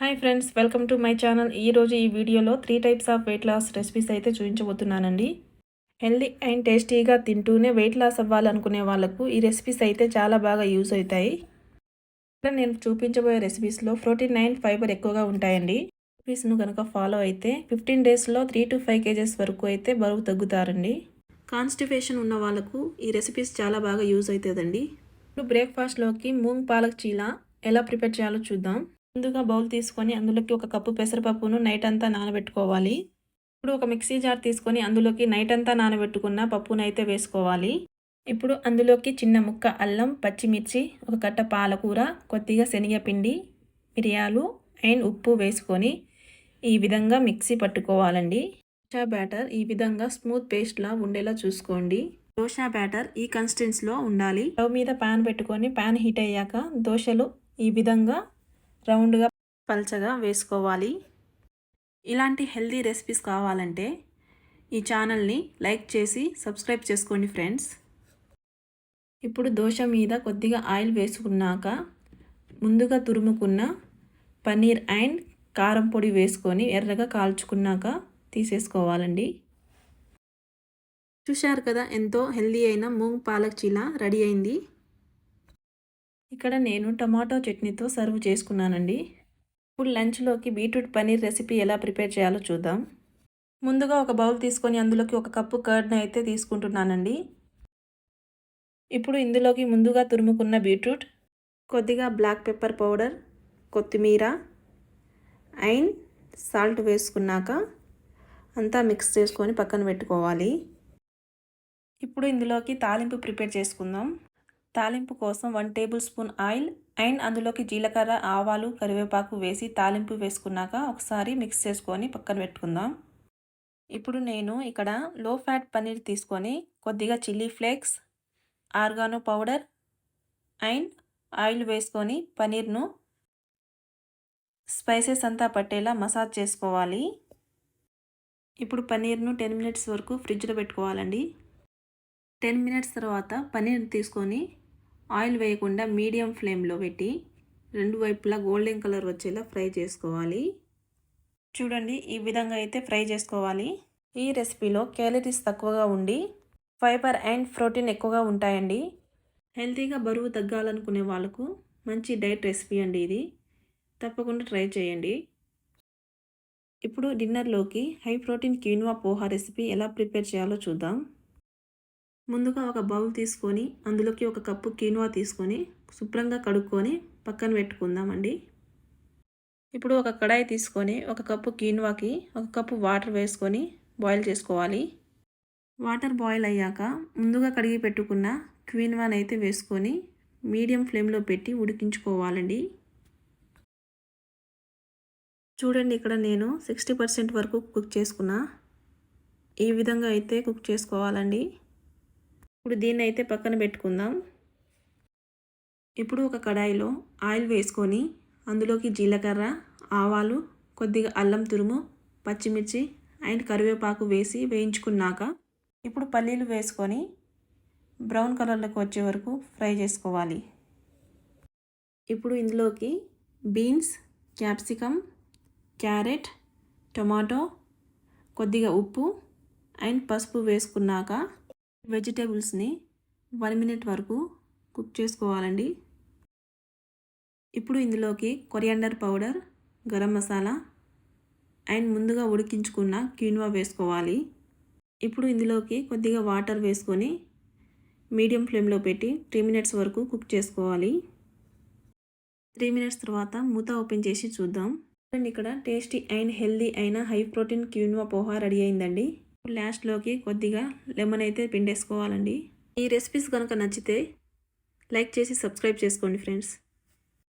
Hi friends, welcome to my channel. ఈరోజు ఈ వీడియోలో 3 types of weight loss recipes అయితే చూపించబోతున్నానండి. హెల్దీ అండ్ టేస్టీగా తింటూనే వెయిట్ లాస్ అవ్వాలనుకునే వాళ్ళకు ఈ రెసిపీస్ అయితే చాలా బాగా యూజ్ అవుతాయి. ఇక్కడ నేను చూపించబోయే రెసిపీస్లో ప్రోటీన్ అండ్ ఫైబర్ ఎక్కువగా ఉంటాయండి. రెసిపీస్ను కనుక ఫాలో అయితే 15 డేస్లో 3 to 5 kgs వరకు అయితే బరువు తగ్గుతారండి. కాన్స్టిపేషన్ ఉన్న వాళ్ళకు ఈ రెసిపీస్ చాలా బాగా యూజ్ అవుతుందండి. ఇప్పుడు బ్రేక్ఫాస్ట్లోకి మూంగ్ పాలక్ చీలా ఎలా ప్రిపేర్ చేయాలో చూద్దాం. ముందుగా బౌల్ తీసుకొని అందులోకి 1 కప్పు పెసరపప్పును నైట్ అంతా నానబెట్టుకోవాలి. ఇప్పుడు ఒక మిక్సీ జార్ తీసుకొని అందులోకి నైట్ అంతా నానబెట్టుకున్న పప్పును అయితే వేసుకోవాలి. ఇప్పుడు అందులోకి చిన్న ముక్క అల్లం, పచ్చిమిర్చి, 1 కట్ట పాలకూర, కొద్దిగా శనగపిండి, మిరియాలు అండ్ ఉప్పు వేసుకొని ఈ విధంగా మిక్సీ పట్టుకోవాలండి. దోశ బ్యాటర్ ఈ విధంగా స్మూత్ పేస్ట్లా ఉండేలా చూసుకోండి. దోశ బ్యాటర్ ఈ కన్సిస్టెన్సీలో ఉండాలి. స్టవ్ మీద ప్యాన్ పెట్టుకొని ప్యాన్ హీట్ అయ్యాక దోశలు ఈ విధంగా రౌండ్గా పల్చగా వేసుకోవాలి. ఇలాంటి హెల్తీ రెసిపీస్ కావాలంటే ఈ ఛానల్ని లైక్ చేసి సబ్స్క్రైబ్ చేసుకోండి ఫ్రెండ్స్. ఇప్పుడు దోశ మీద కొద్దిగా ఆయిల్ వేసుకున్నాక ముందుగా తురుముకున్న పన్నీర్ అండ్ కారం పొడి వేసుకొని ఎర్రగా కాల్చుకున్నాక తీసేసుకోవాలండి. చూశారు కదా, ఎంతో హెల్తీ అయిన మూంగ్ పాలక్ చీలా రెడీ అయింది. ఇక్కడ నేను టమాటో చట్నీతో సర్వ్ చేసుకున్నానండి. ఇప్పుడు లంచ్లోకి బీట్రూట్ పన్నీర్ రెసిపీ ఎలా ప్రిపేర్ చేయాలో చూద్దాం. ముందుగా ఒక బౌల్ తీసుకొని అందులోకి 1 కప్పు కర్డ్ని అయితే తీసుకుంటున్నానండి. ఇప్పుడు ఇందులోకి ముందుగా తురుముకున్న బీట్రూట్, కొద్దిగా బ్లాక్ పెప్పర్ పౌడర్, కొత్తిమీర అండ్ సాల్ట్ వేసుకున్నాక అంతా మిక్స్ చేసుకొని పక్కన పెట్టుకోవాలి. ఇప్పుడు ఇందులోకి తాలింపు ప్రిపేర్ చేసుకుందాం. తాలింపు కోసం 1 టేబుల్ స్పూన్ ఆయిల్ అండ్ అందులోకి జీలకర్ర, ఆవాలు, కరివేపాకు వేసి తాలింపు వేసుకున్నాక ఒకసారి మిక్స్ చేసుకొని పక్కన పెట్టుకుందాం. ఇప్పుడు నేను ఇక్కడ లో ఫ్యాట్ పన్నీర్ తీసుకొని కొద్దిగా chilli flakes, organo powder and oil వేసుకొని పన్నీర్ను స్పైసెస్ అంతా పట్టేలా మసాజ్ చేసుకోవాలి. ఇప్పుడు పన్నీర్ను 10 మినిట్స్ వరకు ఫ్రిడ్జ్లో పెట్టుకోవాలండి. 10 మినిట్స్ తర్వాత పన్నీర్ తీసుకొని ఆయిల్ వేయకుండా మీడియం ఫ్లేమ్లో పెట్టి 2 వైపులా గోల్డెన్ కలర్ వచ్చేలా ఫ్రై చేసుకోవాలి. చూడండి, ఈ విధంగా అయితే ఫ్రై చేసుకోవాలి. ఈ రెసిపీలో క్యాలరీస్ తక్కువగా ఉండి ఫైబర్ అండ్ ప్రోటీన్ ఎక్కువగా ఉంటాయండి. హెల్తీగా బరువు తగ్గాలనుకునే వాళ్ళకు మంచి డైట్ రెసిపీ అండి ఇది. తప్పకుండా ట్రై చేయండి. ఇప్పుడు డిన్నర్లోకి హై ప్రోటీన్ క్వినోా పోహా రెసిపీ ఎలా ప్రిపేర్ చేయాలో చూద్దాం. ముందుగా ఒక బౌల్ తీసుకొని అందులోకి 1 కప్పు క్వినోా తీసుకొని శుభ్రంగా కడుక్కొని పక్కన పెట్టుకుందామండి. ఇప్పుడు ఒక కడాయి తీసుకొని 1 కప్పు క్వినోాకి 1 కప్పు వాటర్ వేసుకొని బాయిల్ చేసుకోవాలి. వాటర్ బాయిల్ అయ్యాక ముందుగా కడిగి పెట్టుకున్న క్వినోాని అయితే వేసుకొని మీడియం ఫ్లేమ్లో పెట్టి ఉడికించుకోవాలండి. చూడండి, ఇక్కడ నేను 60% వరకు కుక్ చేసుకున్నా. ఈ విధంగా అయితే కుక్ చేసుకోవాలండి. ఇప్పుడు దీన్ని అయితే పక్కన పెట్టుకుందాం. ఇప్పుడు ఒక కడాయిలో ఆయిల్ వేసుకొని అందులోకి జీలకర్ర, ఆవాలు, కొద్దిగా అల్లం తురుము, పచ్చిమిర్చి అండ్ కరివేపాకు వేసి వేయించుకున్నాక ఇప్పుడు పల్లీలు వేసుకొని బ్రౌన్ కలర్లోకి వచ్చే వరకు ఫ్రై చేసుకోవాలి. ఇప్పుడు ఇందులోకి బీన్స్, క్యాప్సికమ్, క్యారెట్, టమాటో, కొద్దిగా ఉప్పు అండ్ పసుపు వేసుకున్నాక వెజిటేబుల్స్ని 1 మినిట్ వరకు కుక్ చేసుకోవాలండి. ఇప్పుడు ఇందులోకి coriander powder, garam masala and ముందుగా ఉడికించుకున్న క్వినోా వేసుకోవాలి. ఇప్పుడు ఇందులోకి కొద్దిగా వాటర్ వేసుకొని మీడియం ఫ్లేమ్లో పెట్టి 3 మినిట్స్ వరకు కుక్ చేసుకోవాలి. 3 మినిట్స్ తర్వాత మూత ఓపెన్ చేసి చూద్దాం. ఇక్కడ టేస్టీ అండ్ హెల్దీ అయిన హై ప్రోటీన్ క్వినోా పోహా రెడీ అయిందండి. లాస్ట్లోకి కొద్దిగా లెమన్ అయితే పిండేసుకోవాలండి. ఈ రెసిపీస్ కనుక నచ్చితే లైక్ చేసి సబ్స్క్రైబ్ చేసుకోండి ఫ్రెండ్స్.